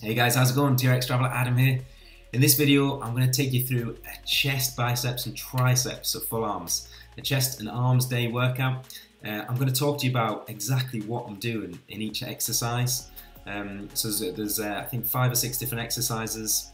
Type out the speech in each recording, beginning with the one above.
Hey guys, how's it going? TRX Traveler Adam here. In this video, I'm going to take you through a chest, biceps and triceps, so full arms. A chest and arms day workout. I'm going to talk to you about exactly what I'm doing in each exercise. So there's I think 5 or 6 different exercises.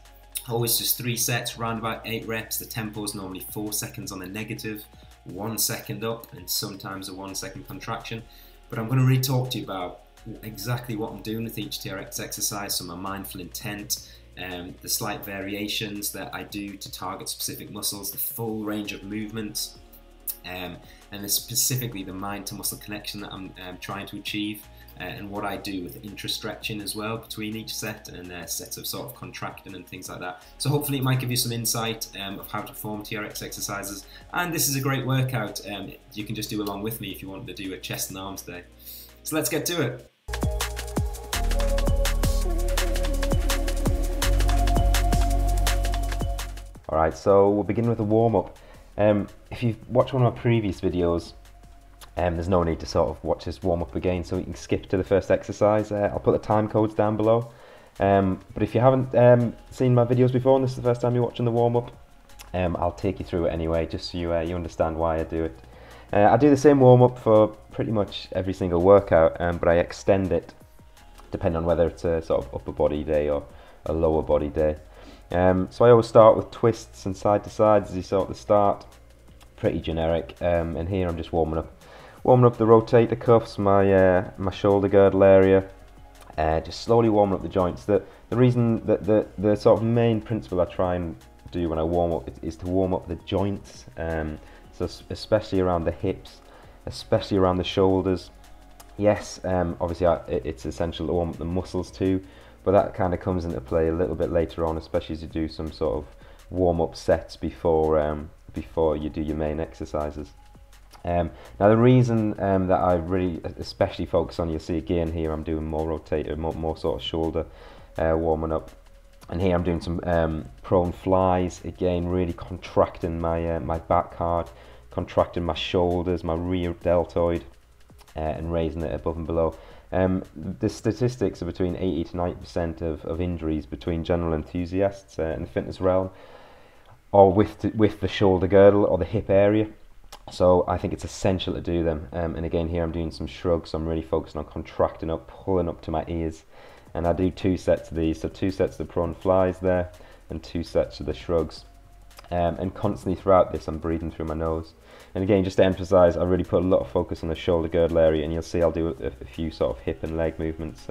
Always just 3 sets, around about 8 reps. The tempo is normally 4 seconds on the negative, 1 second up, and sometimes a 1 second contraction. But I'm going to really talk to you about exactly what I'm doing with each TRX exercise, so my mindful intent, the slight variations that I do to target specific muscles, the full range of movements, and then specifically the mind to muscle connection that I'm trying to achieve, and what I do with intra-stretching as well between each set and sets of sort of contracting and things like that. So hopefully it might give you some insight of how to perform TRX exercises, and this is a great workout. You can just do along with me if you want to do a chest and arms day. So let's get to it. Alright, so we'll begin with a warm-up. If you've watched one of my previous videos, there's no need to sort of watch this warm-up again, so you can skip to the first exercise. I'll put the time codes down below. But if you haven't seen my videos before and this is the first time you're watching the warm-up, I'll take you through it anyway, just so you understand why I do it. I do the same warm-up for pretty much every single workout, but I extend it depending on whether it's a sort of upper body day or a lower body day. So I always start with twists and side to sides as you saw at the start, pretty generic. And here I'm just warming up the rotator cuffs, my shoulder girdle area, just slowly warming up the joints. The reason that the sort of main principle I try and do when I warm up is to warm up the joints. So especially around the hips, especially around the shoulders. Yes, obviously it's essential to warm up the muscles too, but that kind of comes into play a little bit later on, especially as you do some sort of warm-up sets before you do your main exercises. Now the reason that I really especially focus on, you'll see again here I'm doing more rotator, more sort of shoulder warming up, and here I'm doing some prone flies, again really contracting my back hard, contracting my shoulders, my rear deltoid, and raising it above and below. The statistics are between 80 to 90% of injuries between general enthusiasts in the fitness realm or with the shoulder girdle or the hip area. So I think it's essential to do them. And again here I'm doing some shrugs, so I'm really focusing on contracting up, pulling up to my ears. And I do 2 sets of these, so 2 sets of the prone flies there and 2 sets of the shrugs. And constantly throughout this I'm breathing through my nose. And again, just to emphasize, I really put a lot of focus on the shoulder girdle area, and you'll see I'll do a few sort of hip and leg movements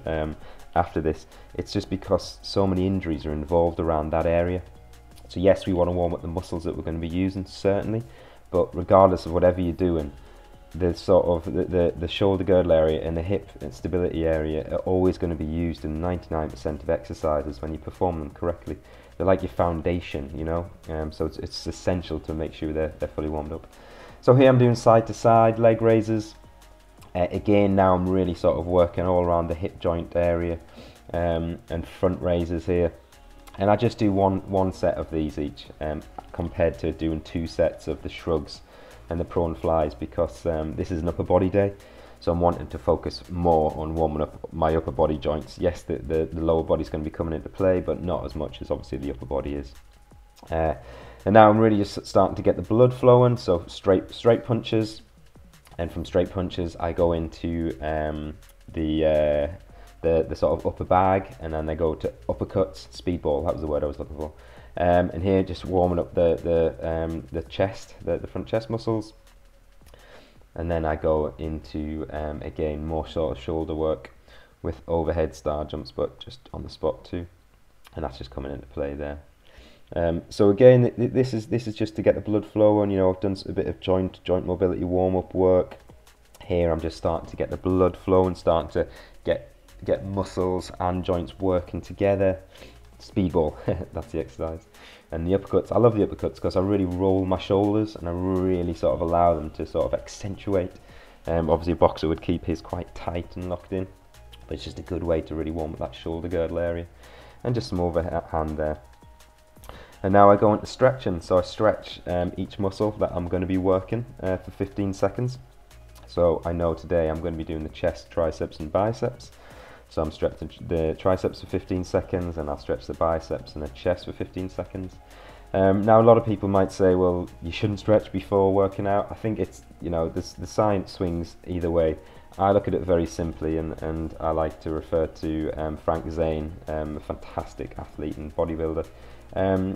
after this. It's just because so many injuries are involved around that area. So yes, we want to warm up the muscles that we're going to be using, certainly, but regardless of whatever you're doing, the sort of the shoulder girdle area and the hip and stability area are always going to be used in 99% of exercises when you perform them correctly. They're like your foundation, you know, so it's essential to make sure they're fully warmed up. So here I'm doing side to side leg raises. Again, now I'm really sort of working all around the hip joint area, and front raises here. And I just do one set of these each, compared to doing 2 sets of the shrugs and the prone flies, because this is an upper body day. So I'm wanting to focus more on warming up my upper body joints. Yes, the lower body's going to be coming into play, but not as much as obviously the upper body is. And now I'm really just starting to get the blood flowing, so straight punches, and from straight punches I go into the sort of upper bag, and then I go to uppercuts, speedball, that was the word I was looking for. And here just warming up the chest, the front chest muscles, and then I go into again more sort of shoulder work with overhead star jumps, but just on the spot too, and that's just coming into play there. So again, this is just to get the blood flowing. You know, I've done a bit of joint mobility warm-up work. Here I'm just starting to get the blood flowing, starting to get muscles and joints working together. Speedball, that's the exercise. And the uppercuts, I love the uppercuts because I really roll my shoulders and I really sort of allow them to sort of accentuate. Obviously a boxer would keep his quite tight and locked in, but it's just a good way to really warm up that shoulder girdle area. And just some overhand there. And now I go into stretching, so I stretch each muscle that I'm going to be working for 15 seconds. So I know today I'm going to be doing the chest, triceps and biceps. So I'm stretching the triceps for 15 seconds, and I'll stretch the biceps and the chest for 15 seconds. Now a lot of people might say, well, you shouldn't stretch before working out. I think it's, you know, the science swings either way. I look at it very simply, and I like to refer to Frank Zane, a fantastic athlete and bodybuilder.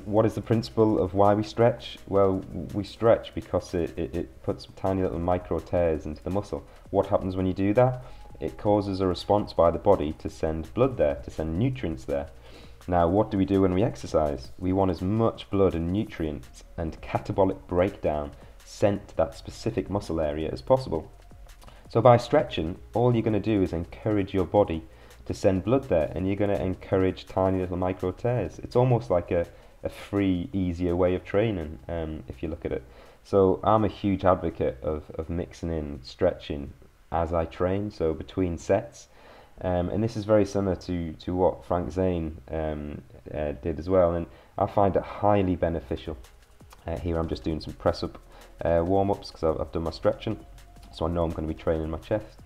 What is the principle of why we stretch? Well, we stretch because it puts tiny little micro tears into the muscle. What happens when you do that? It causes a response by the body to send blood there, to send nutrients there. Now, what do we do when we exercise? We want as much blood and nutrients and catabolic breakdown sent to that specific muscle area as possible. So by stretching, all you're going to do is encourage your body to send blood there, and you're going to encourage tiny little micro tears. It's almost like a free, easier way of training, if you look at it. So I'm a huge advocate of mixing in stretching as I train, so between sets. And this is very similar to what Frank Zane did as well, and I find it highly beneficial. Here I'm just doing some press-up warm-ups because I've done my stretching, so I know I'm going to be training my chest.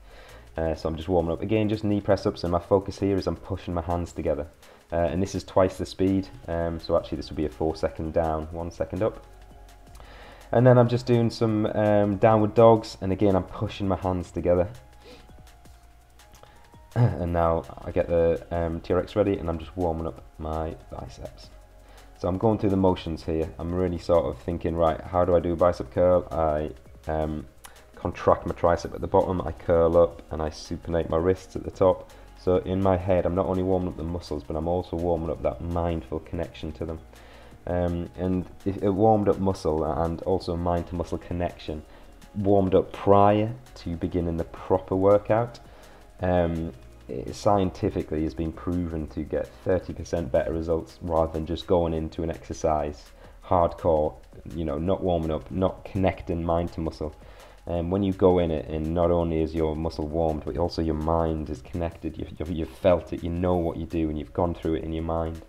So I'm just warming up. Again, just knee press-ups, and my focus here is I'm pushing my hands together. And this is twice the speed, so actually this will be a 4 second down, 1 second up. And then I'm just doing some downward dogs, and again I'm pushing my hands together. And now I get the TRX ready, and I'm just warming up my biceps. So I'm going through the motions here. I'm really sort of thinking, right, how do I do a bicep curl? I contract my tricep at the bottom, I curl up, and I supinate my wrists at the top. So in my head, I'm not only warming up the muscles, but I'm also warming up that mindful connection to them. And a warmed up muscle and also mind to muscle connection, warmed up prior to beginning the proper workout, it scientifically has been proven to get 30% better results rather than just going into an exercise hardcore, you know, not warming up, not connecting mind to muscle. And when you go in it, and not only is your muscle warmed, but also your mind is connected. You've felt it, you know what you do, and you've gone through it in your mind.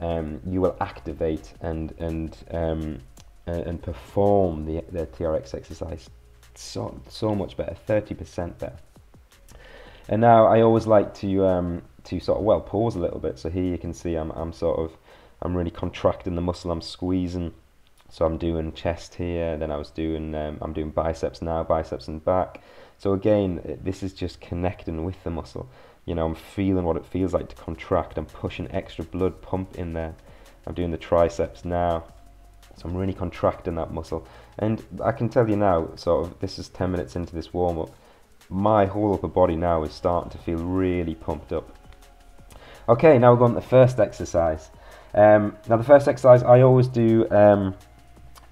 You will activate and perform the TRX exercise so much better, 30% better. And now I always like to sort of pause a little bit. So here you can see I'm really contracting the muscle, I'm squeezing. So I'm doing chest here, then I'm doing biceps now, biceps and back. So again, this is just connecting with the muscle. You know, I'm feeling what it feels like to contract. I'm pushing extra blood pump in there. I'm doing the triceps now. So I'm really contracting that muscle. And I can tell you now, sort of, this is 10 minutes into this warm-up, my whole upper body now is starting to feel really pumped up. Okay, now we're going to the first exercise. Now the first exercise, I always do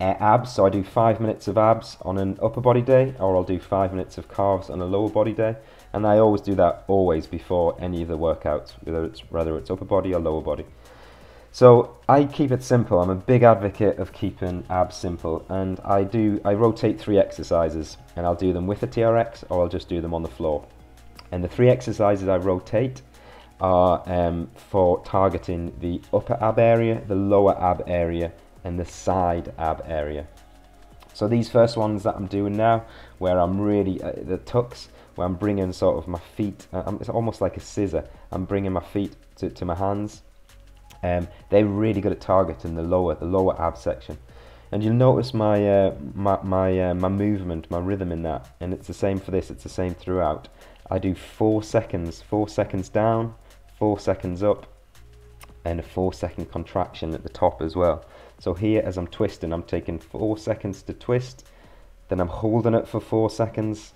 abs, so I do 5 minutes of abs on an upper body day, or I'll do 5 minutes of calves on a lower body day, and I always do that always before any of the workouts, whether it's upper body or lower body. So I keep it simple. I'm a big advocate of keeping abs simple, and I rotate 3 exercises, and I'll do them with a TRX or I'll just do them on the floor. And the 3 exercises I rotate are for targeting the upper ab area, the lower ab area, and the side ab area. So these first ones that I'm doing now, where I'm really the tucks, where I'm bringing sort of my feet, it's almost like a scissor, I'm bringing my feet to my hands. They're really good at targeting the lower ab section, and you'll notice my movement, my rhythm in that, and it's the same for this. It's the same throughout. I do 4 seconds down, 4 seconds up, and a 4 second contraction at the top as well. So here, as I'm twisting, I'm taking 4 seconds to twist, then I'm holding it for 4 seconds,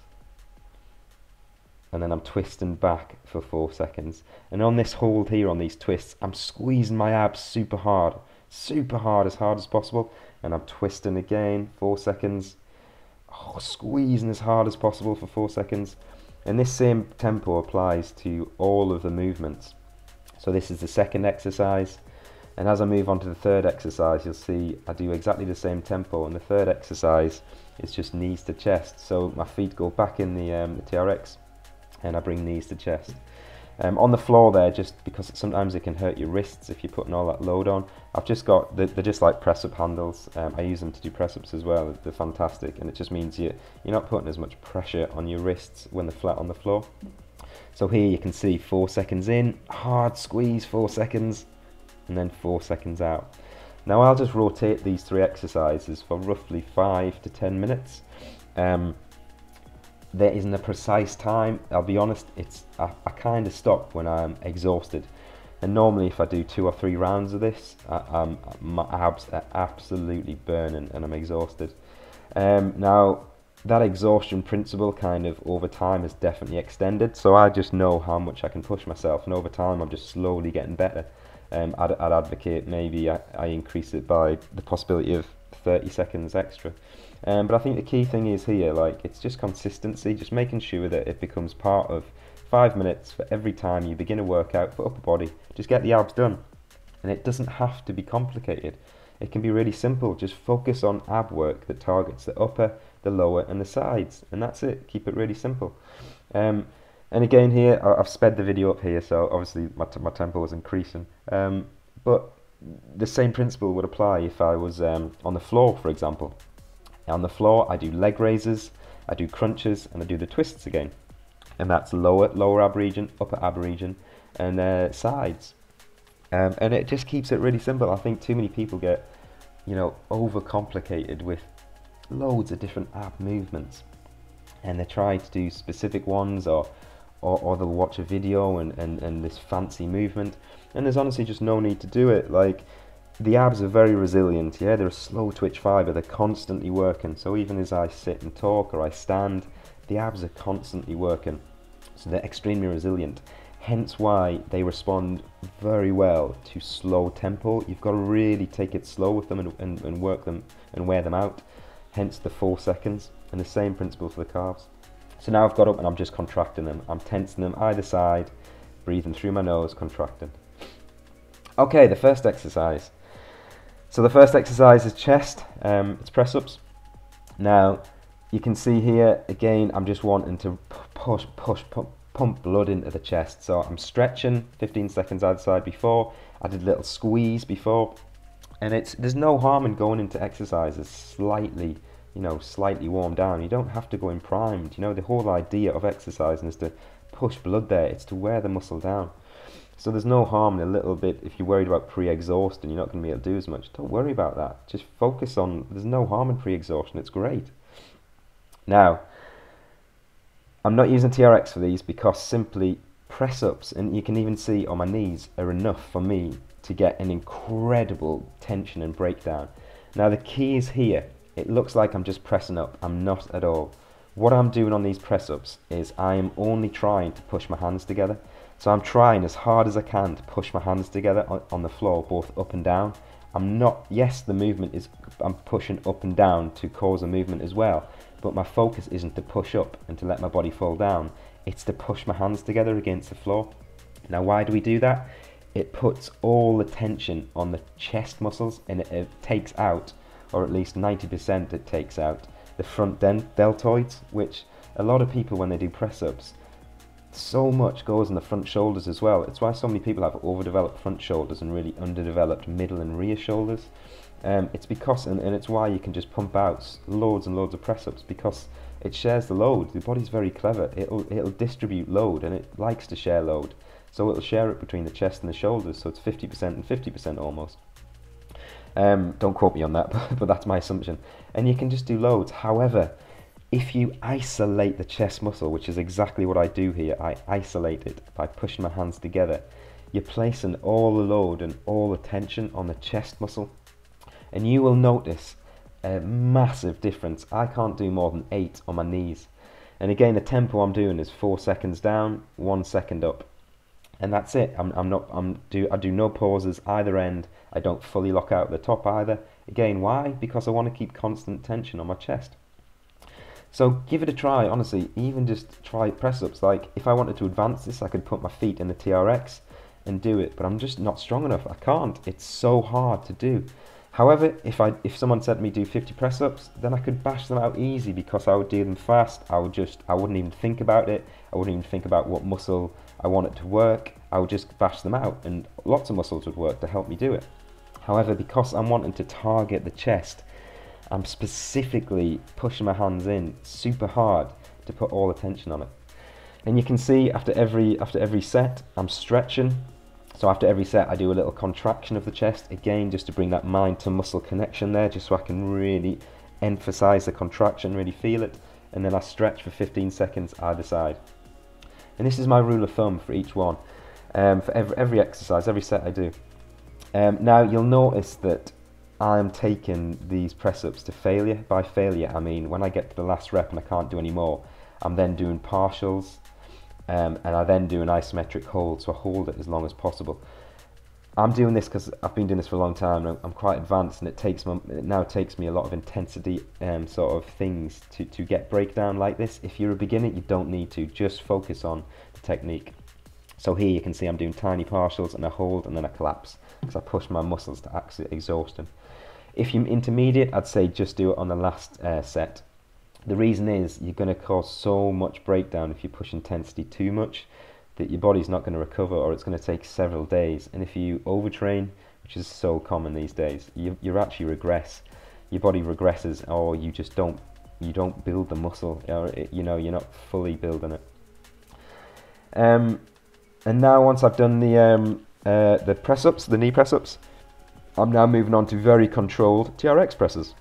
and then I'm twisting back for 4 seconds. And on this hold here, on these twists, I'm squeezing my abs super hard, as hard as possible. And I'm twisting again, 4 seconds, squeezing as hard as possible for 4 seconds. And this same tempo applies to all of the movements. So this is the second exercise. And as I move on to the third exercise, you'll see I do exactly the same tempo. And the third exercise is just knees to chest. So my feet go back in the TRX, and I bring knees to chest. On the floor there, just because sometimes it can hurt your wrists if you're putting all that load on, I've just got, they're just like press-up handles. I use them to do press-ups as well. They're fantastic, and it just means you're not putting as much pressure on your wrists when they're flat on the floor. So here you can see 4 seconds in, hard squeeze, 4 seconds, and then 4 seconds out. Now I'll just rotate these 3 exercises for roughly 5 to 10 minutes. There isn't a precise time. I'll be honest, I kind of stop when I'm exhausted. And normally if I do 2 or 3 rounds of this, my abs are absolutely burning and I'm exhausted. Now that exhaustion principle kind of over time has definitely extended, so I just know how much I can push myself, and over time I'm just slowly getting better. I'd advocate maybe I increase it by the possibility of 30 seconds extra. But I think the key thing is here, like, it's just consistency, just making sure that it becomes part of 5 minutes for every time you begin a workout for upper body. Just get the abs done. And it doesn't have to be complicated. It can be really simple. Just focus on ab work that targets the upper, the lower and the sides. And that's it. Keep it really simple. And again here, I've sped the video up here, so obviously my tempo was increasing. But the same principle would apply if I was on the floor, for example. On the floor, I do leg raises, I do crunches, and I do the twists again. And that's lower ab region, upper ab region, and sides. And it just keeps it really simple. I think too many people get, overcomplicated with loads of different ab movements, and they try to do specific ones, or they'll watch a video and this fancy movement, and there's honestly just no need to do it. Like, the abs are very resilient, yeah, they're a slow twitch fibre, they're constantly working, so even as I sit and talk or I stand, the abs are constantly working, so they're extremely resilient, hence why they respond very well to slow tempo. You've got to really take it slow with them and work them and wear them out, hence the 4 seconds, and the same principle for the calves. So now I've got up and I'm just contracting them, I'm tensing them either side, breathing through my nose, contracting. Okay, the first exercise. So the first exercise is chest, it's press-ups. Now, you can see here, again, I'm just wanting to pump blood into the chest. So I'm stretching 15 seconds either side before, I did a little squeeze before, and there's no harm in going into exercises slightly warmed down. You don't have to go in primed. The whole idea of exercising is to push blood there, it's to wear the muscle down. So there's no harm in a little bit. If you're worried about pre-exhaustion, you're not going to be able to do as much, don't worry about that. Just focus on, there's no harm in pre-exhaustion, it's great. Now, I'm not using TRX for these because simply press-ups, and you can even see on my knees, are enough for me to get an incredible tension and breakdown. Now the key is here. It looks like I'm just pressing up. I'm not at all. What I'm doing on these press-ups is I am only trying to push my hands together. So I'm trying as hard as I can to push my hands together on the floor, both up and down. Yes, the movement is, I'm pushing up and down to cause a movement as well, but my focus isn't to push up and to let my body fall down. It's to push my hands together against the floor. Now, why do we do that? It puts all the tension on the chest muscles, and it takes out, or at least 90% it takes out, the front deltoids, which a lot of people, when they do press-ups, so much goes in the front shoulders as well. It's why so many people have overdeveloped front shoulders and really underdeveloped middle and rear shoulders. It's because, and it's why you can just pump out loads and loads of press-ups, because it shares the load. The body's very clever. It'll distribute load, and it likes to share load. So it'll share it between the chest and the shoulders, so it's 50% and 50% almost. Don't quote me on that, but that's my assumption. And you can just do loads. However, if you isolate the chest muscle, which is exactly what I do here, I isolate it by pushing my hands together, you're placing all the load and all the tension on the chest muscle, and you will notice a massive difference. I can't do more than 8 on my knees. And again, the tempo I'm doing is 4 seconds down, 1 second up. And that's it. I do no pauses either end. I don't fully lock out the top either. Again, why? Because I want to keep constant tension on my chest. So give it a try, honestly. Even just try press-ups. Like, if I wanted to advance this, I could put my feet in the TRX and do it, but I'm just not strong enough. I can't. It's so hard to do. However, if someone said to me do 50 press-ups, then I could bash them out easy, because I would do them fast. I wouldn't even think about it. I wouldn't even think about what muscle I want it to work. I would just bash them out, and lots of muscles would work to help me do it. However, because I'm wanting to target the chest, I'm specifically pushing my hands in super hard to put all the tension on it. And you can see after every set, I'm stretching. So after every set, I do a little contraction of the chest, again, just to bring that mind to muscle connection there, just so I can really emphasize the contraction, really feel it. And then I stretch for 15 seconds either side. And this is my rule of thumb for each one, for every exercise, every set I do. Now you'll notice that I'm taking these press-ups to failure. By failure, I mean when I get to the last rep and I can't do any more, I'm then doing partials, and I then do an isometric hold, so I hold it as long as possible. I'm doing this because I've been doing this for a long time, and I'm quite advanced, and it now takes me a lot of intensity sort of things to get breakdown like this. If you're a beginner, you don't need to, just focus on the technique. So here you can see I'm doing tiny partials, and I hold, and then I collapse, because I push my muscles to actually exhaust them. If you're intermediate, I'd say just do it on the last set. The reason is you're going to cause so much breakdown if you push intensity too much, that your body's not going to recover, or it's going to take several days. And if you overtrain, which is so common these days, you actually regress. Your body regresses, or you just don't build the muscle, or you're not fully building it. And now once I've done the press ups, the knee press ups, I'm now moving on to very controlled TRX presses.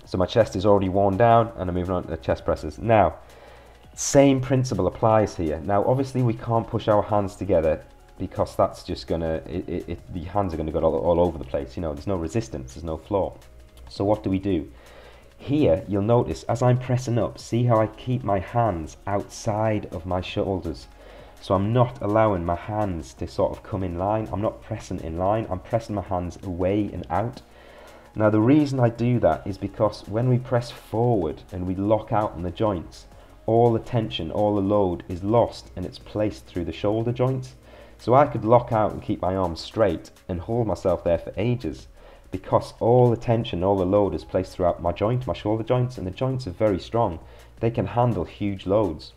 So my chest is already worn down, and I'm moving on to the chest presses. Now, same principle applies here. Now, obviously, we can't push our hands together, because that's just gonna, the hands are gonna go all over the place. There's no resistance, there's no floor. So what do? Here, you'll notice, as I'm pressing up, see how I keep my hands outside of my shoulders. So I'm not allowing my hands to sort of come in line. I'm not pressing in line, I'm pressing my hands away and out. Now, the reason I do that is because when we press forward and we lock out on the joints, all the tension, all the load is lost, and it's placed through the shoulder joints. So I could lock out and keep my arms straight and hold myself there for ages, because all the tension, all the load is placed throughout my shoulder joints, and the joints are very strong. They can handle huge loads.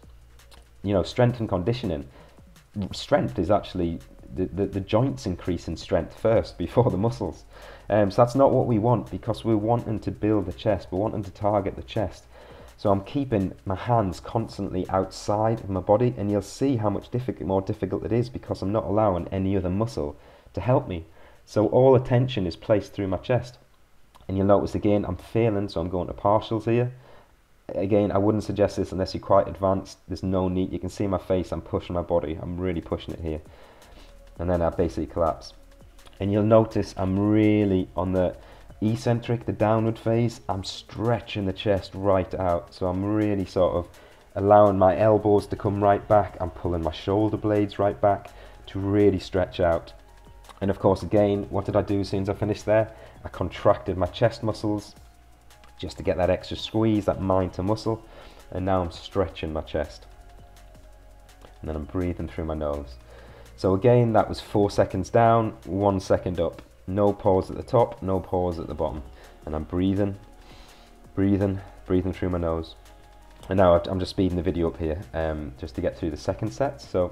Strength and conditioning, strength is actually, the joints increase in strength first before the muscles. So that's not what we want, because we're wanting to build the chest, we're wanting to target the chest. So I'm keeping my hands constantly outside of my body, and you'll see how much more difficult it is, because I'm not allowing any other muscle to help me. So all the tension is placed through my chest. And you'll notice again, I'm failing, so I'm going to partials here. Again, I wouldn't suggest this unless you're quite advanced. There's no need. You can see my face, I'm pushing my body, I'm really pushing it here. And then I basically collapse. And you'll notice I'm really on the eccentric, the downward phase, I'm stretching the chest right out. So I'm really sort of allowing my elbows to come right back. I'm pulling my shoulder blades right back to really stretch out. And of course, again, what did I do as soon as I finished there? I contracted my chest muscles just to get that extra squeeze, that mind to muscle. And now I'm stretching my chest. And then I'm breathing through my nose. So again, that was 4 seconds down, 1 second up. No pause at the top, no pause at the bottom. And I'm breathing through my nose. And now I'm just speeding the video up here, just to get through the second set. So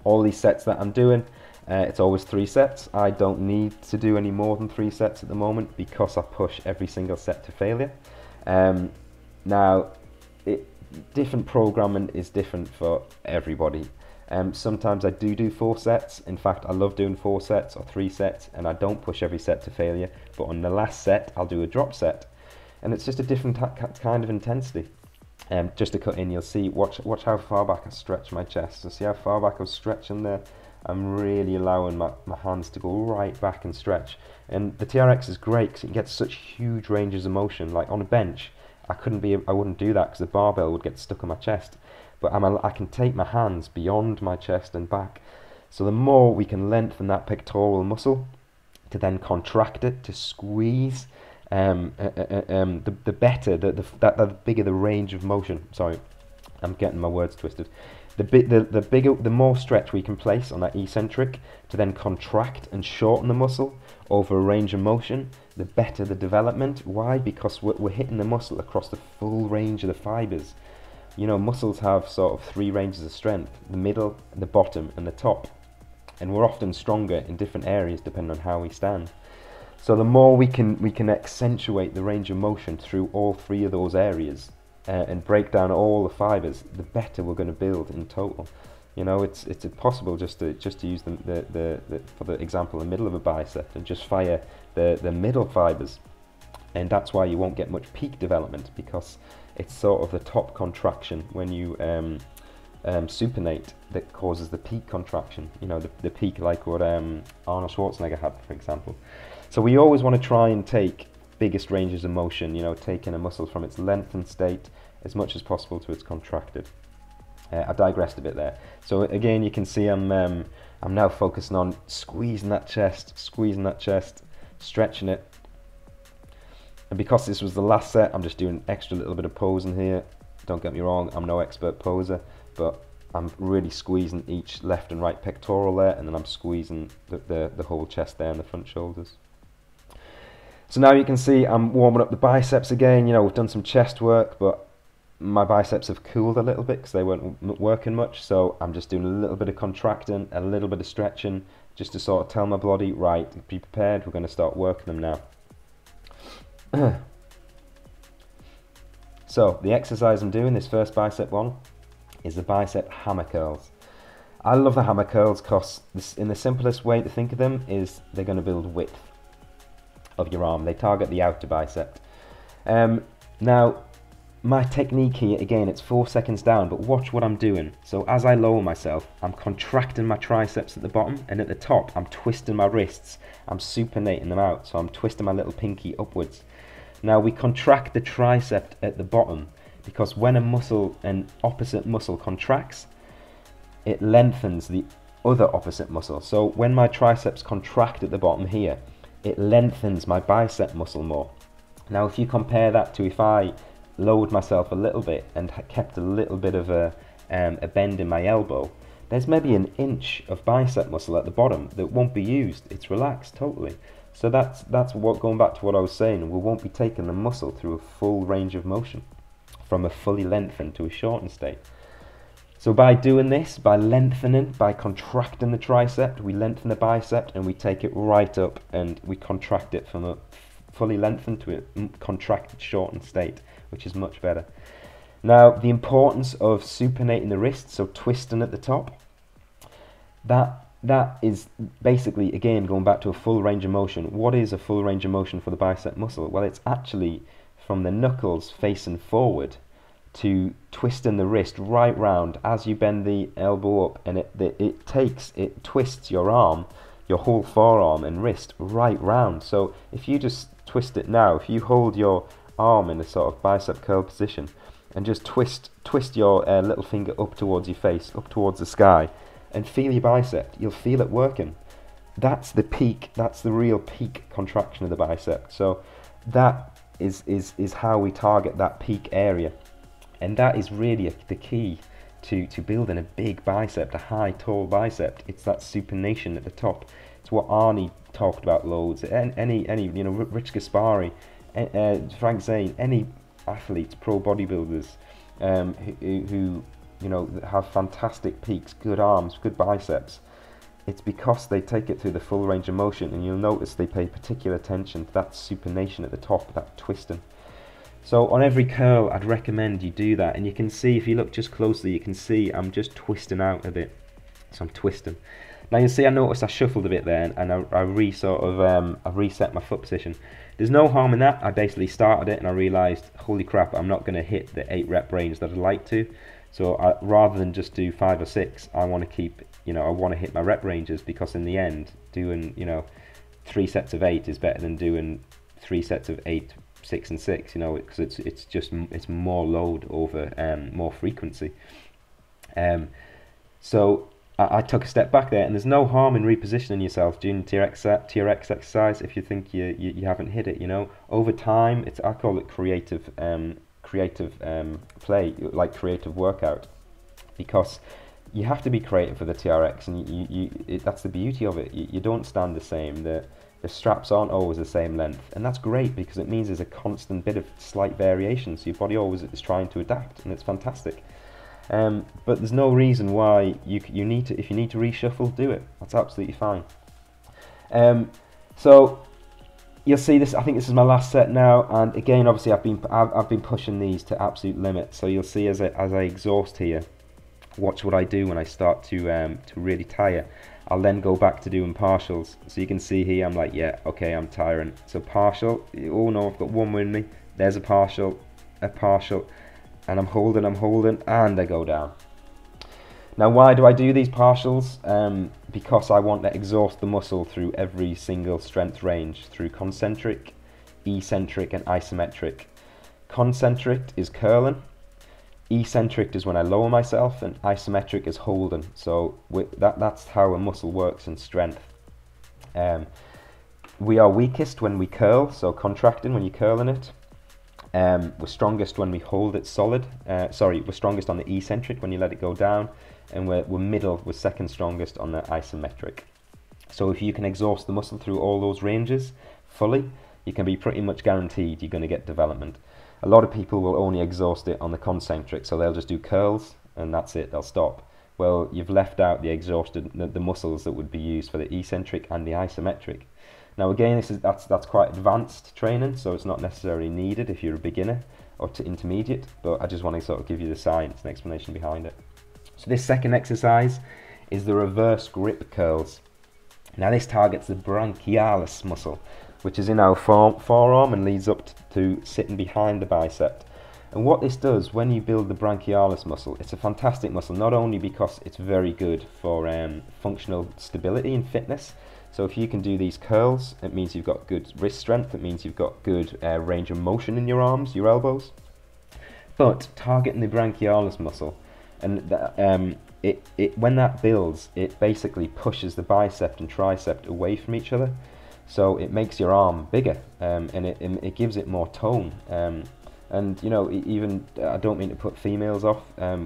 all these sets that I'm doing, it's always 3 sets. I don't need to do any more than 3 sets at the moment, because I push every single set to failure. Now, different programming is different for everybody. Sometimes I do 4 sets. In fact, I love doing 4 sets or 3 sets, and I don't push every set to failure. But on the last set, I'll do a drop set, and it's just a different kind of intensity. Just to cut in, you'll see, watch how far back I stretch my chest. So see how far back I was stretching there? I'm really allowing my hands to go right back and stretch. And the TRX is great because it gets such huge ranges of motion. Like on a bench, I wouldn't do that because the barbell would get stuck on my chest. But I can take my hands beyond my chest and back. So the more we can lengthen that pectoral muscle to then contract it, to squeeze, the better, the bigger the range of motion. Sorry, I'm getting my words twisted. The more stretch we can place on that eccentric to then contract and shorten the muscle over a range of motion, the better the development. Why? Because we're hitting the muscle across the full range of the fibers. Muscles have sort of 3 ranges of strength: the middle, the bottom, and the top. And we're often stronger in different areas depending on how we stand. So the more we can accentuate the range of motion through all 3 of those areas, and break down all the fibers, the better we're going to build in total. You know, it's possible just to use the for the example, the middle of a bicep, and just fire the middle fibers, and that's why you won't get much peak development, because it's sort of the top contraction when you supinate that causes the peak contraction. You know, the peak like what Arnold Schwarzenegger had, for example. So we always want to try and take biggest ranges of motion, you know, taking a muscle from its lengthened state as much as possible to its contracted. I digressed a bit there. So again, you can see I'm now focusing on squeezing that chest, stretching it. And because this was the last set, I'm just doing an extra little bit of posing here. Don't get me wrong, I'm no expert poser, but I'm really squeezing each left and right pectoral there, and then I'm squeezing the whole chest there and the front shoulders. So now you can see I'm warming up the biceps again. You know, we've done some chest work, but my biceps have cooled a little bit because they weren't working much. So I'm just doing a little bit of contracting, a little bit of stretching, just to sort of tell my body, right, be prepared, we're going to start working them now. So the exercise I'm doing, this first bicep one, is the bicep hammer curls. I love the hammer curls because in the simplest way to think of them is they're going to build width of your arm. They target the outer bicep. Now my technique here, again, it's 4 seconds down, but watch what I'm doing. So as I lower myself, I'm contracting my triceps at the bottom, and at the top I'm twisting my wrists, I'm supinating them out, so I'm twisting my little pinky upwards. Now we contract the tricep at the bottom because when a muscle, an opposite muscle contracts, it lengthens the other opposite muscle. So when my triceps contract at the bottom here, it lengthens my bicep muscle more. Now if you compare that to if I lowered myself a little bit and kept a little bit of a bend in my elbow, there's maybe an inch of bicep muscle at the bottom that won't be used. It's relaxed totally. So that's what, going back to what I was saying, we won't be taking the muscle through a full range of motion from a fully lengthened to a shortened state. So by doing this, by lengthening, by contracting the tricep, we lengthen the bicep and we take it right up and we contract it from a fully lengthened to a contracted, shortened state, which is much better. Now, the importance of supinating the wrist, so twisting at the top, that is basically, again, going back to a full range of motion. What is a full range of motion for the bicep muscle? Well, it's actually from the knuckles facing forward to twisting the wrist right round as you bend the elbow up, and it twists your arm, your whole forearm and wrist right round. So if you just twist it now, if you hold your arm in a sort of bicep curl position and just twist your little finger up towards your face, up towards the sky, and feel your bicep, you'll feel it working. That's the peak, that's the real peak contraction of the bicep. So that is how we target that peak area. And that is really the key to building a big bicep, a high, tall bicep. It's that supination at the top. It's what Arnie talked about loads. Any you know, Rich Gaspari, Frank Zane, any athletes, pro bodybuilders, who you know, have fantastic peaks, good arms, good biceps. It's because they take it through the full range of motion, and you'll notice they pay particular attention to that supination at the top, that twisting. So on every curl, I'd recommend you do that, and you can see, if you look just closely, you can see I'm just twisting out a bit. So I'm twisting. Now you see, I noticed I shuffled a bit there, and I reset my foot position. There's no harm in that. I basically started it, and I realised, holy crap, I'm not going to hit the 8 rep range that I'd like to. So rather than just do 5 or 6, I want to keep, you know, I want to hit my rep ranges, because in the end, doing, you know, 3 sets of 8 is better than doing 3 sets of 8, 6 and 6, you know, because it's more load over more frequency. So I took a step back there, and there's no harm in repositioning yourself during TRX exercise if you think you haven't hit it. You know, over time, I call it creative play, like creative workout, because you have to be creative for the TRX, and that's the beauty of it. You don't stand the same. The straps aren't always the same length, and that's great because it means there's a constant bit of slight variation, so your body always is trying to adapt, and it's fantastic. But there's no reason why you need to, if you need to reshuffle, do it. That's absolutely fine. So you'll see this. I think this is my last set now, and again, obviously, I've been pushing these to absolute limit. So you'll see as I exhaust here, watch what I do when I start to really tire. I'll then go back to doing partials. So you can see here, I'm like, yeah, okay, I'm tiring. So partial. Oh no, I've got one with me. There's a partial, and I'm holding, and I go down. Now, why do I do these partials? Because I want to exhaust the muscle through every single strength range, through concentric, eccentric, and isometric. Concentric is curling, eccentric is when I lower myself, and isometric is holding. So that's how a muscle works in strength. We are weakest when we curl, so contracting when you're curling it. We're strongest when we hold it solid. We're strongest on the eccentric when you let it go down, and we're second strongest on the isometric. So if you can exhaust the muscle through all those ranges fully, you can be pretty much guaranteed you're going to get development. A lot of people will only exhaust it on the concentric, so they'll just do curls and that's it, they'll stop. Well, you've left out the muscles that would be used for the eccentric and the isometric. Now again, that's quite advanced training, so it's not necessarily needed if you're a beginner or to intermediate, but I just want to sort of give you the science and explanation behind it. So this second exercise is the reverse grip curls. Now this targets the brachialis muscle, which is in our forearm and leads up to sitting behind the bicep. And what this does, when you build the brachialis muscle, it's a fantastic muscle, not only because it's very good for functional stability and fitness. So if you can do these curls, it means you've got good wrist strength, it means you've got good range of motion in your arms, your elbows. But targeting the brachialis muscle, and when that builds, it basically pushes the bicep and tricep away from each other. So it makes your arm bigger, and it gives it more tone. And you know, even I don't mean to put females off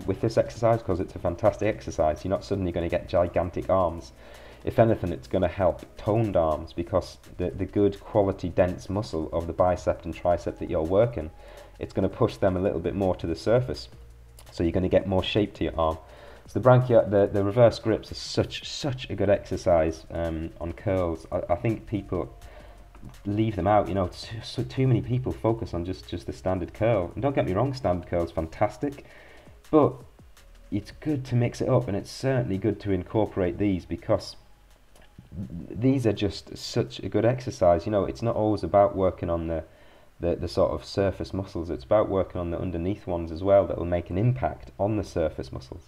with this exercise, because it's a fantastic exercise. You're not suddenly going to get gigantic arms. If anything, it's going to help toned arms, because the good quality dense muscle of the bicep and tricep that you're working, it's going to push them a little bit more to the surface. So you're going to get more shape to your arm. So the reverse grips is such a good exercise on curls. I think people leave them out. You know, too many people focus on just the standard curl. And don't get me wrong, standard curl is fantastic, but it's good to mix it up, and it's certainly good to incorporate these, because these are just such a good exercise. You know, it's not always about working on the sort of surface muscles. It's about working on the underneath ones as well that will make an impact on the surface muscles.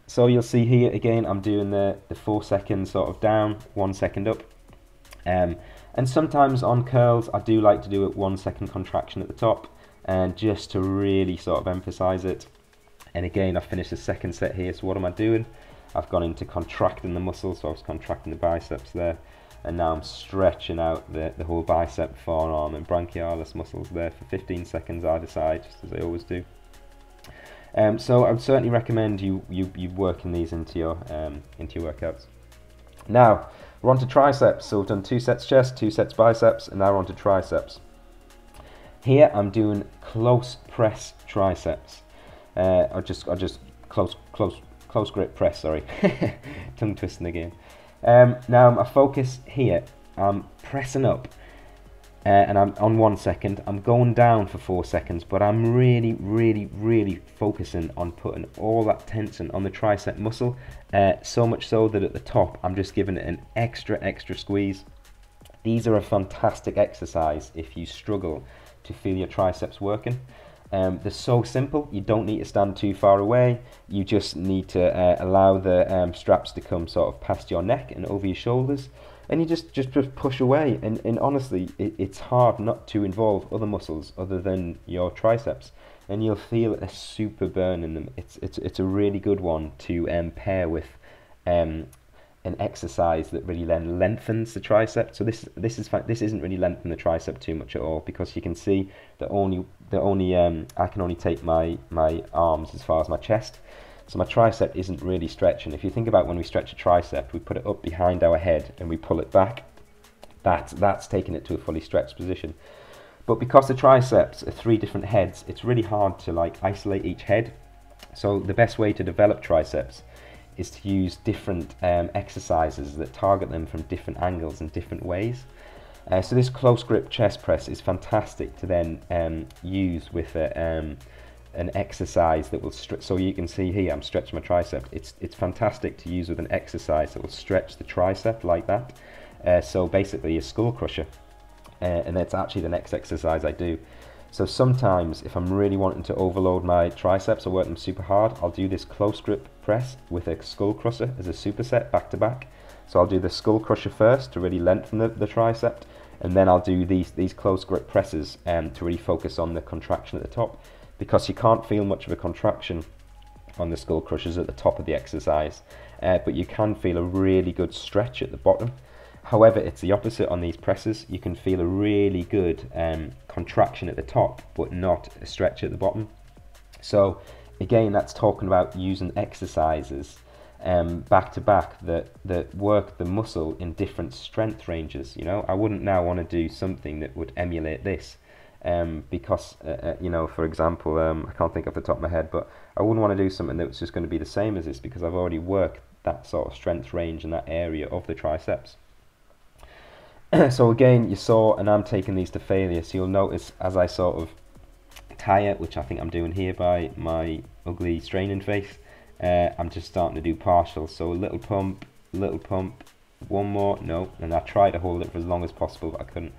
So you'll see here again, I'm doing the 4 seconds sort of down, 1 second up. And sometimes on curls, I do like to do it 1 second contraction at the top, and just to really sort of emphasize it. And again, I finished the second set here. So what am I doing? I've gone into contracting the muscles, so I was contracting the biceps there, and now I'm stretching out the whole bicep, forearm, and brachialis muscles there for 15 seconds either side, just as I always do. So I would certainly recommend you working these into your workouts. Now we're on to triceps. So we've done 2 sets chest, 2 sets biceps, and now we're on to triceps. Here I'm doing close press triceps, or just close grip press. Sorry, tongue twisting again. Now my focus here, I'm pressing up. And I'm on 1 second, I'm going down for 4 seconds, but I'm really focusing on putting all that tension on the tricep muscle, so much so that at the top I'm just giving it an extra squeeze. These are a fantastic exercise if you struggle to feel your triceps working. They're so simple, you don't need to stand too far away, you just need to allow the straps to come sort of past your neck and over your shoulders, and you just push away, and honestly, it's hard not to involve other muscles other than your triceps, and you'll feel a super burn in them. It's a really good one to pair with an exercise that really then lengthens the tricep. So this isn't really lengthening the tricep too much at all, because you can see that I can only take my arms as far as my chest. So my tricep isn't really stretching. If you think about when we stretch a tricep, we put it up behind our head and we pull it back. That's taking it to a fully stretched position. But because the triceps are 3 different heads, it's really hard to like isolate each head. So the best way to develop triceps is to use different exercises that target them from different angles and different ways. So this close grip chest press is fantastic to then use with an exercise that will stretch. So you can see here I'm stretching my tricep. It's fantastic to use with an exercise that will stretch the tricep like that. So basically a skull crusher, and that's actually the next exercise I do. So sometimes if I'm really wanting to overload my triceps or work them super hard, I'll do this close grip press with a skull crusher as a superset back to back. So I'll do the skull crusher first to really lengthen the tricep, and then I'll do these close grip presses to really focus on the contraction at the top, because you can't feel much of a contraction on the skull crushers at the top of the exercise, but you can feel a really good stretch at the bottom. However, it's the opposite on these presses. You can feel a really good contraction at the top, but not a stretch at the bottom. So again, that's talking about using exercises back to back that work the muscle in different strength ranges. You know, I wouldn't now want to do something that would emulate this, because you know, for example, I can't think off the top of my head, but I wouldn't want to do something that's just going to be the same as this, because I've already worked that sort of strength range in that area of the triceps. So again, you saw, and I'm taking these to failure, so you'll notice as I sort of tire, which I think I'm doing here by my ugly straining face, I'm just starting to do partials. So a little pump, one more, no, and I tried to hold it for as long as possible, but I couldn't.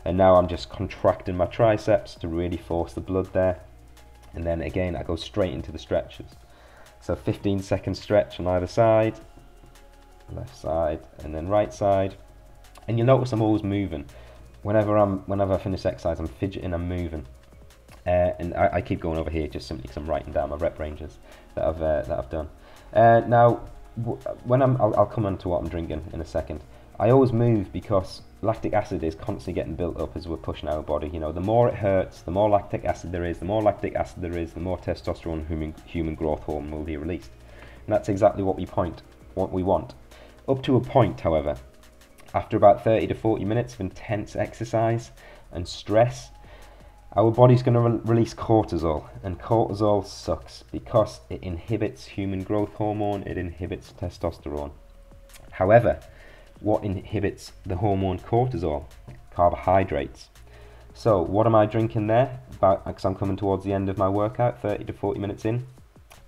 And now I'm just contracting my triceps to really force the blood there. And then again, I go straight into the stretches. So 15-second stretch on either side, left side, and then right side. And you'll notice I'm always moving. Whenever I finish exercise, I'm fidgeting, I'm moving. And I keep going over here just simply because I'm writing down my rep ranges that I've done. Now, when I'll come on to what I'm drinking in a second. I always move because lactic acid is constantly getting built up as we're pushing our body. You know, the more it hurts, the more lactic acid there is. The more lactic acid there is, the more testosterone, human growth hormone will be released. And that's exactly what we want. Up to a point, however. After about 30 to 40 minutes of intense exercise and stress, our body's going to release cortisol, and cortisol sucks because it inhibits human growth hormone, it inhibits testosterone. However, what inhibits the hormone cortisol? Carbohydrates. So what am I drinking there? Because I'm coming towards the end of my workout, 30 to 40 minutes in.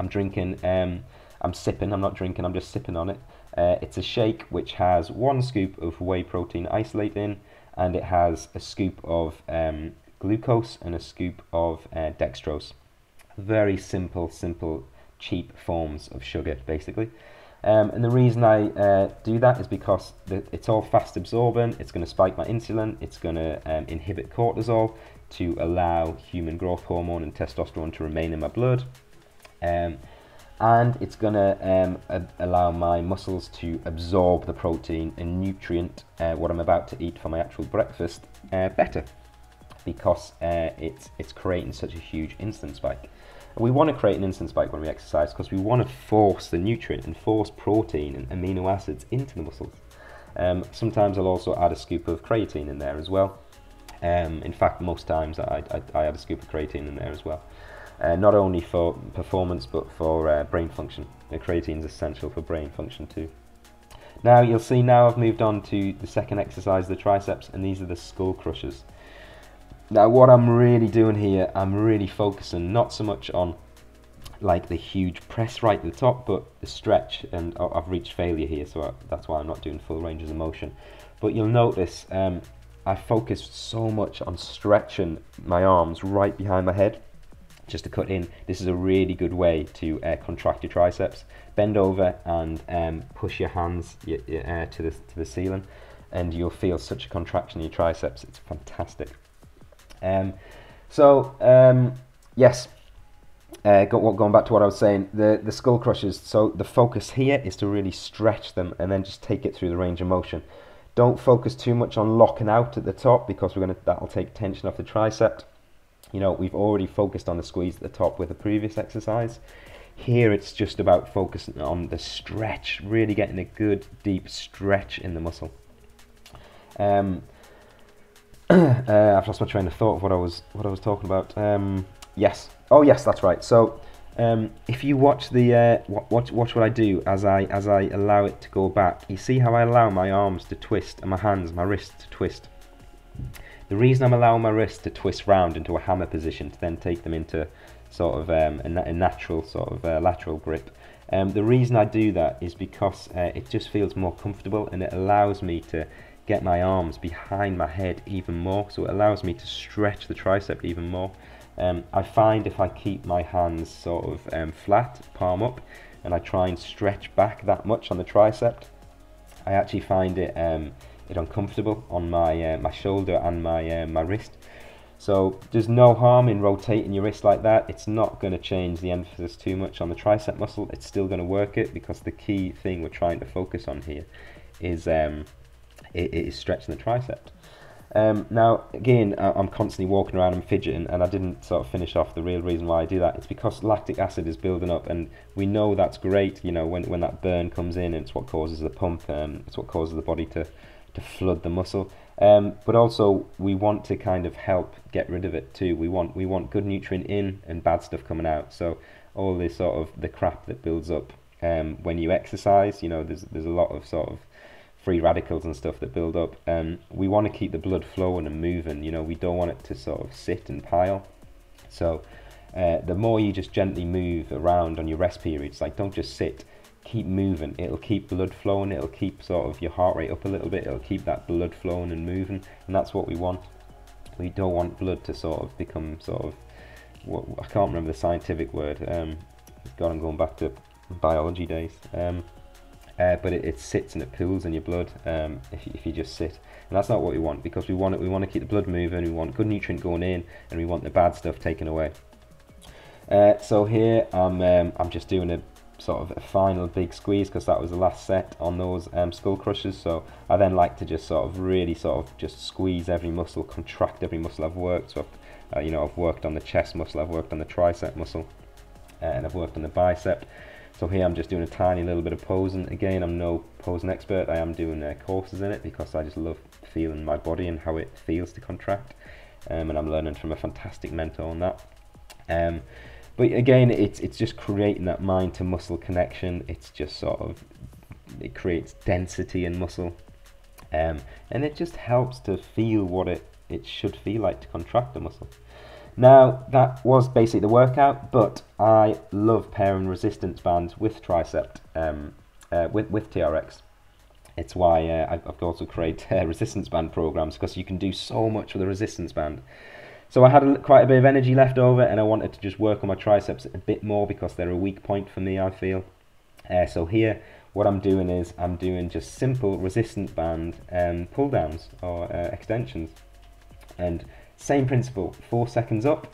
I'm drinking, I'm sipping, I'm not drinking, I'm just sipping on it. It's a shake which has 1 scoop of whey protein isolate in, and it has a scoop of glucose and a scoop of dextrose. Very simple, cheap forms of sugar, basically. And the reason I do that is because it's all fast absorbent. It's going to spike my insulin. It's going to inhibit cortisol to allow human growth hormone and testosterone to remain in my blood. And it's going to allow my muscles to absorb the protein and nutrient, what I'm about to eat for my actual breakfast, better, because it's creating such a huge insulin spike. And we want to create an insulin spike when we exercise because we want to force the nutrient and force protein and amino acids into the muscles. Sometimes I'll also add a scoop of creatine in there as well. In fact, most times I add a scoop of creatine in there as well. Not only for performance, but for brain function. The creatine is essential for brain function too. Now you'll see now I've moved on to the second exercise, the triceps, and these are the skull crushers. Now what I'm really doing here, I'm really focusing not so much on like the huge press right at the top, but the stretch, and I've reached failure here, so that's why I'm not doing full ranges of motion. But you'll notice I focused so much on stretching my arms right behind my head, just to cut in. This is a really good way to contract your triceps. Bend over and push your hands to the ceiling, and you'll feel such a contraction in your triceps. It's fantastic. Yes, going back to what I was saying, the skull crushers. So the focus here is to really stretch them and then just take it through the range of motion. Don't focus too much on locking out at the top, because that'll take tension off the tricep. You know, we've already focused on the squeeze at the top with the previous exercise. Here it's just about focusing on the stretch, really getting a good deep stretch in the muscle. I've lost my train of thought of what I was talking about. Yes. Oh yes, that's right. So if you watch the watch what I do as I allow it to go back, you see how I allow my arms to twist and my hands, my wrists to twist. The reason I'm allowing my wrists to twist round into a hammer position to then take them into sort of a natural sort of lateral grip, the reason I do that is because it just feels more comfortable, and it allows me to get my arms behind my head even more, so it allows me to stretch the tricep even more. I find if I keep my hands sort of flat, palm up, and I try and stretch back that much on the tricep, I actually find it uncomfortable on my my shoulder and my wrist. So there's no harm in rotating your wrist like that. It's not going to change the emphasis too much on the tricep muscle. It's still going to work it, because the key thing we're trying to focus on here is stretching the tricep. Now again, I'm constantly walking around and fidgeting, and I didn't sort of finish off the real reason why I do that. It's because lactic acid is building up, and we know that's great, you know, when that burn comes in, it's what causes the pump, it's what causes the body to flood the muscle. But also we want to kind of help get rid of it too. We want good nutrient in and bad stuff coming out. So all this sort of the crap that builds up when you exercise, you know, there's a lot of sort of free radicals and stuff that build up. We want to keep the blood flowing and moving, you know, we don't want it to sort of sit and pile. So the more you just gently move around on your rest periods, like don't just sit, keep moving, it'll keep blood flowing, it'll keep sort of your heart rate up a little bit, it'll keep that blood flowing and moving, and that's what we want. We don't want blood to sort of become sort of, I can't remember the scientific word, God, I'm going back to biology days, but it sits and it pools in your blood if you just sit, and that's not what we want, because we want to keep the blood moving, we want good nutrient going in, and we want the bad stuff taken away. So here I'm just doing a sort of a final big squeeze, because that was the last set on those Skullcrushers. So I then like to just sort of really sort of just squeeze every muscle, contract every muscle I've worked. So you know, I've worked on the chest muscle, I've worked on the tricep muscle, and I've worked on the bicep. So here I'm just doing a tiny little bit of posing. Again, I'm no posing expert, I am doing courses in it because I just love feeling my body and how it feels to contract, and I'm learning from a fantastic mentor on that. But again, it's just creating that mind to muscle connection. It's just sort of, it creates density in muscle, and it just helps to feel what it should feel like to contract the muscle. Now that was basically the workout, but I love pairing resistance bands with tricep, with TRX. It's why I've also created resistance band programs, because you can do so much with a resistance band. So I had quite a bit of energy left over, and I wanted to just work on my triceps a bit more because they're a weak point for me, I feel. So here, what I'm doing is I'm doing just simple resistance band pull downs or extensions. And same principle, 4 seconds up.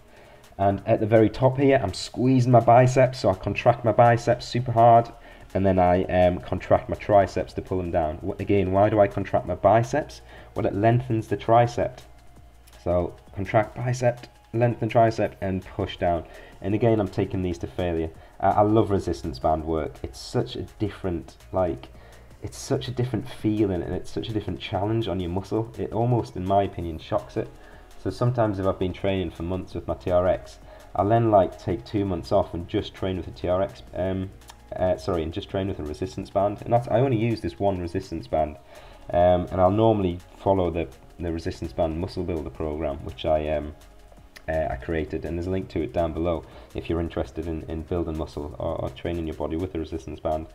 And at the very top here, I'm squeezing my biceps, so I contract my biceps super hard. And then I contract my triceps to pull them down. Again, why do I contract my biceps? Well, it lengthens the tricep. So contract bicep, lengthen tricep, and push down. And again, I'm taking these to failure. I love resistance band work. It's such a different, it's such a different feeling, and it's such a different challenge on your muscle. It almost, in my opinion, shocks it. So sometimes if I've been training for months with my TRX, I'll then take 2 months off and just train with a TRX, and just train with a resistance band. And I only use this one resistance band, and I'll normally follow the resistance band muscle builder program, which I created, and there's a link to it down below if you're interested in building muscle or training your body with a resistance band.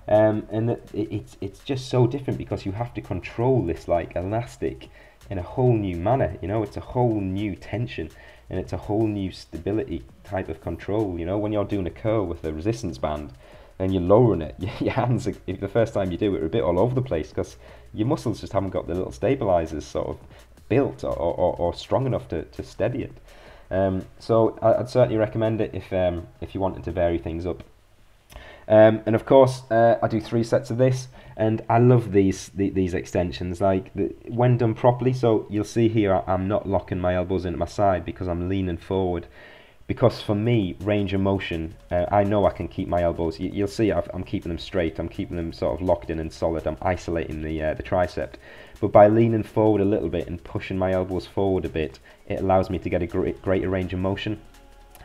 And it's just so different, because you have to control this elastic in a whole new manner. You know, it's a whole new tension, and it's a whole new stability type of control. You know, when you're doing a curl with a resistance band, and you're lowering it, your hands, the first time you do it, are a bit all over the place, because your muscles just haven't got the little stabilizers sort of built or strong enough to steady it. So I'd certainly recommend it if you wanted to vary things up. And of course, I do 3 sets of this, and I love these extensions, when done properly. So you'll see here, I'm not locking my elbows into my side because I'm leaning forward. Because for me, range of motion, I know I can keep my elbows, you'll see I'm keeping them straight, I'm keeping them sort of locked in and solid, I'm isolating the tricep. But by leaning forward a little bit and pushing my elbows forward a bit, it allows me to get a greater range of motion.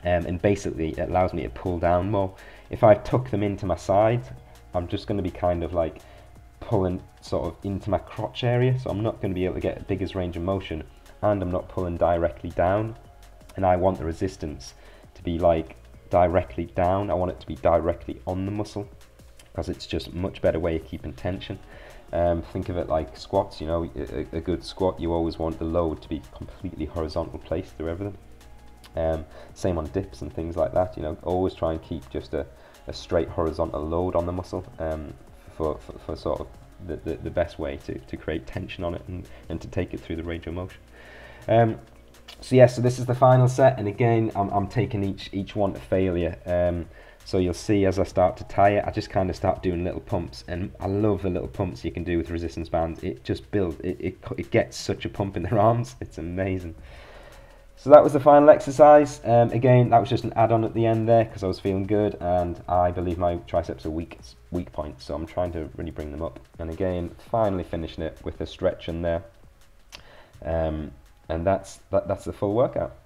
And basically, it allows me to pull down more. If I tuck them into my side, I'm just going to be kind of pulling sort of into my crotch area, so I'm not going to be able to get the biggest range of motion, and I'm not pulling directly down. And I want the resistance to be like directly down. I want it to be directly on the muscle, because it's just a much better way of keeping tension. Think of it like squats, you know, a good squat, you always want the load to be completely horizontal placed through everything. Same on dips and things like that, you know, always try and keep just a straight horizontal load on the muscle, for sort of the best way to create tension on it and to take it through the range of motion. So yeah, so this is the final set, and again I'm taking each one to failure. So you'll see as I start to tie it, I just kind of start doing little pumps, and I love the little pumps you can do with resistance bands. It just builds, it gets such a pump in their arms, it's amazing. So that was the final exercise. Again, that was just an add-on at the end there because I was feeling good, and I believe my triceps are weak points, so I'm trying to really bring them up. And again, finally finishing it with a stretch in there, and that's the full workout.